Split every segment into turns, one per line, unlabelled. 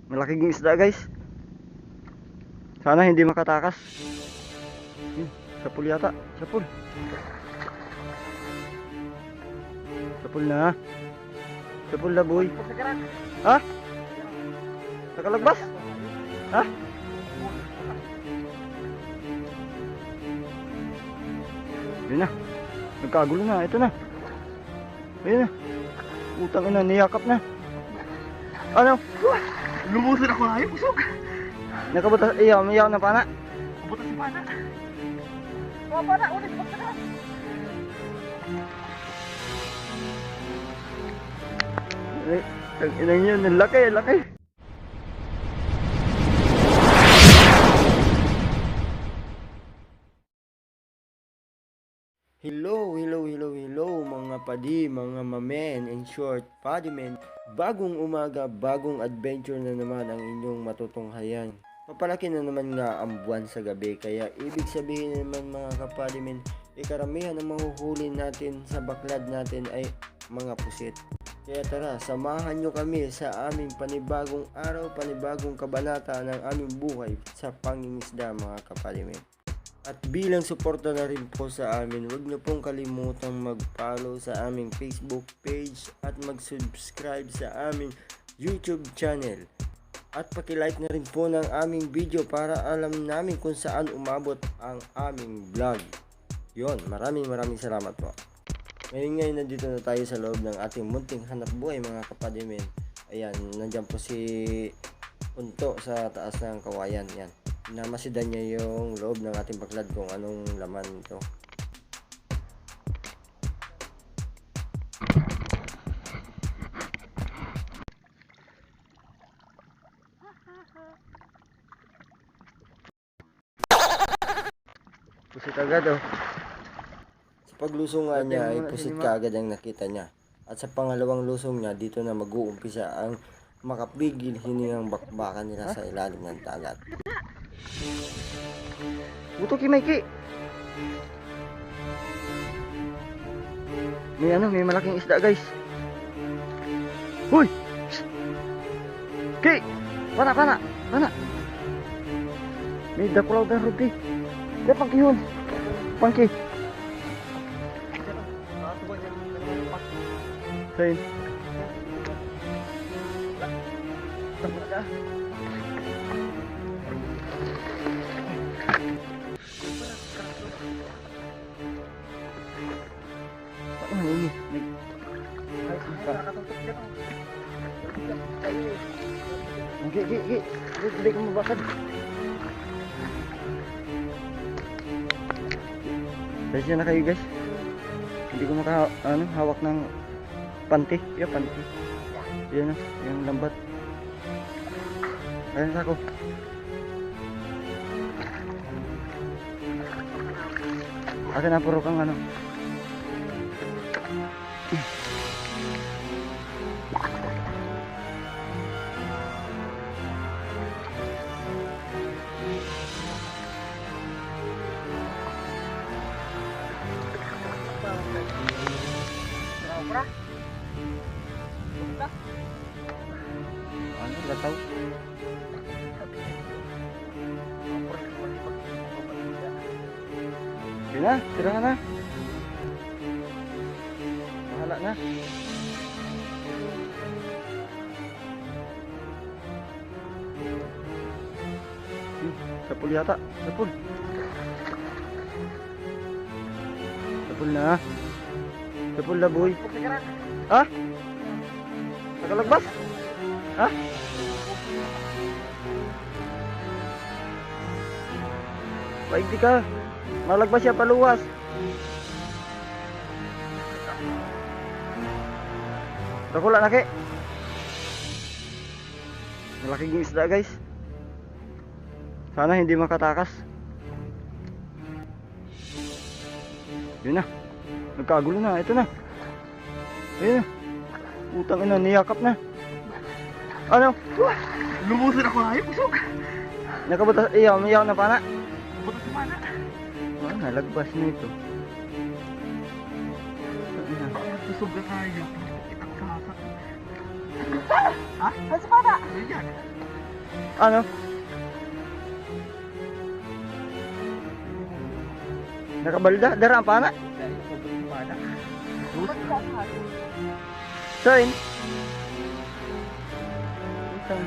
Malaking isda guys. Sana hindi makatakas. Sapul yata. Sapul. Sapul na. Sapul na boy. Ha? Nakalagbas? Ha? Yun na. Nagkagulo na. Ito na. Ayun na. Utang na. Niyakap na. Ano?
Lumusin ako na yung pusog.
Nakabutas. Iyaw na pana.
Kabutas si Pana. Mga Pana, ulit basta ka.
Ang inang yun. Ang laki. Ang laki. Hello mga padi, mga mamen, in short, padimen. Bagong umaga, bagong adventure na naman ang inyong matutunghayan. Papalaki na naman nga ang buwan sa gabi, kaya ibig sabihin naman mga kapadimen, karamihan ng mahuhuli natin sa baklad natin ay mga pusit. Kaya tara, samahan nyo kami sa aming panibagong araw, panibagong kabanata ng aming buhay sa pangingisda mga kapadimen. At bilang suporta na rin po sa amin, huwag niyo pong kalimutang mag-follow sa aming Facebook page at mag-subscribe sa aming YouTube channel. At paki-like na rin po ng aming video para alam namin kung saan umabot ang aming vlog. Yon, maraming salamat po. Ngayon nandito na tayo sa loob ng ating munting hanap buhay mga kapadimen. Ayan, nandyan po si Unto sa taas ng kawayan. Yan. Namasidan niya yung loob ng ating baklad kung anong laman ito. Pusit agad oh. Sa paglusungan niya ay pusit kaagad ang nakita niya. At sa pangalawang lusong niya, dito na mag-uumpisa ang makapigil hiningang bakbakan nila sa ilalim ng dagat. Buto ki Mikey. May malaking isda guys. Hoy! Ki! Pana. May daklaw dan rupi. Dia pangkihon. Pangki. Sain. Ini. Gi. Hindi ko mabakad. Kasi na kayo guys. Hindi ko hawak ng panty. Ya, panty. Yan na, yung lambat. Ayan sa ako. Akin na puro kang lataw. Sige na, tira na. Bahala na. Sapul yata. Sapul na. Sapul na boy. Ha? Nakalagbas? Ha? Paigdi ka. Malagbas siya paluwas. Dakula na ke. Malaking isda guys. Sana hindi makatakas. Yun na. Nagkagulo na. Ito na. Ayun na. Utang na. Niyakap na. Ano?
Lumusin ako na yung pusog.
Nakabutas. Iyaw na pana.
Kabutas si Pana.
Nalagbas na ito.
Pusog na tayo. Kitang kasa.
Ha? Sa Pana?
Ayan.
Ano? Nakabalda, dara ang pana. Saan? Saan?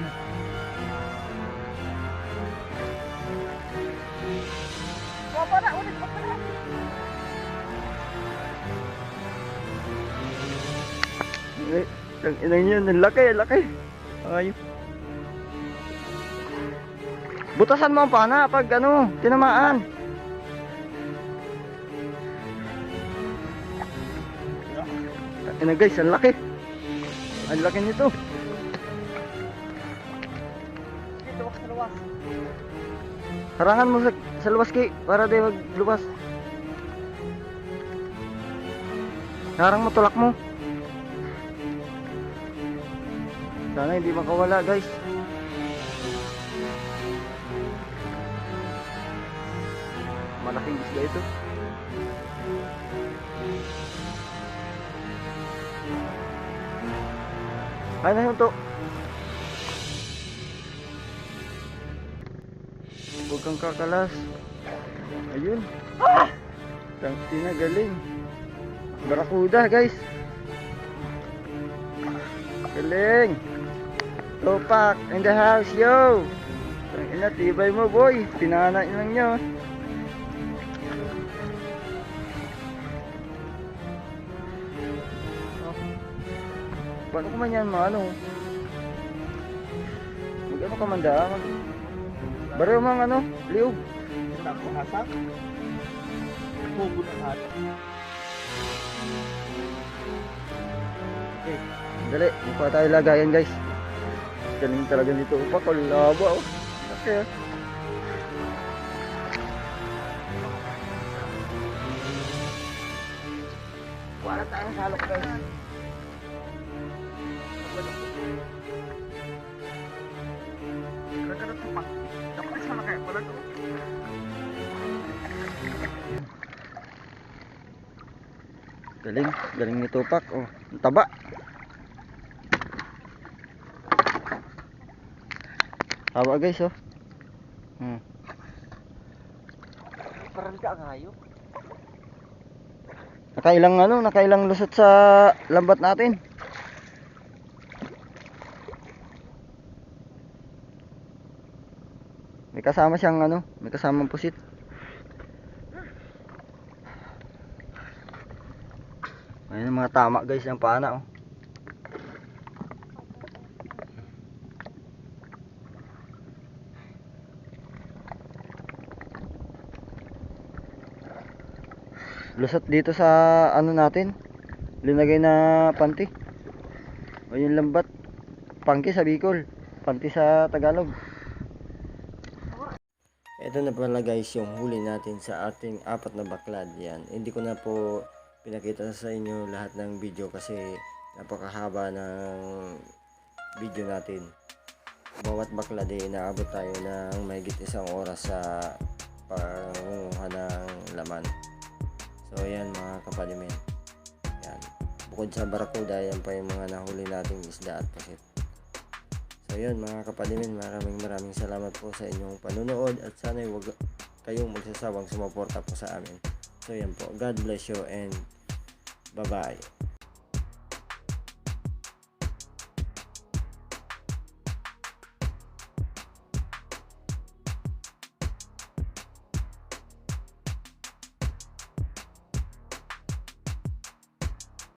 Wala, ulit pa pala.
Inang yun, ang laki, ang laki. Ayun. Butasan mo ang pana pag ano, tinamaan. Ina guys, ang laki. Ang laki nito.
Dito, wak sa luwas.
Harangan mo sa luwas kay para di magluwas. Harang mo, tulak mo. Sana hindi makawala guys. Malaking isda ito. Ay na yun to. Huwag kang kakalas. Ayun. Tangina, galing. Barakuda guys. Galing. Tupak in the house, yo. Tangina, tibay mo boy. Pinana lang nyo. Paano ko man yan maano? Mag-ano ka man daan? Baro mang ano? Liog.
Tapos asak. Pugo na lahat.
Okay. Dali. Mukha tayo lagayan guys. Galing talaga nito. Upak. Laba oh. Okay.
Wala tayong salok guys.
Galing. Galing ni Tupak. Oh. Ang taba. Haba guys oh.
Parang ka ang hayop.
Nakailang ano, nakailang lusot sa lambat natin. May kasama siyang ano, may kasamang pusit. Ayun ang mga tama guys ng pana oh. Lusot dito sa ano natin, linagay na panty. O yung lambat, pangki sa Bicol, panty sa Tagalog. Ito na pala guys yung huli natin sa ating 4 na baklad. Yan, hindi ko na po pinakita sa inyo lahat ng video kasi napakahaba ng video natin. Bawat baklad eh, inaabot tayo ng mahigit 1 oras sa pangunguha ng laman. So ayan mga kapalimen. Yan. Bukod sa barakuda, yan pa yung mga nahuli nating isda at pusit. So yun mga kapalimen, maraming salamat po sa inyong panunood at sana huwag kayong magsasawang sumuporta po sa amin. So yan po. God bless you and bye bye.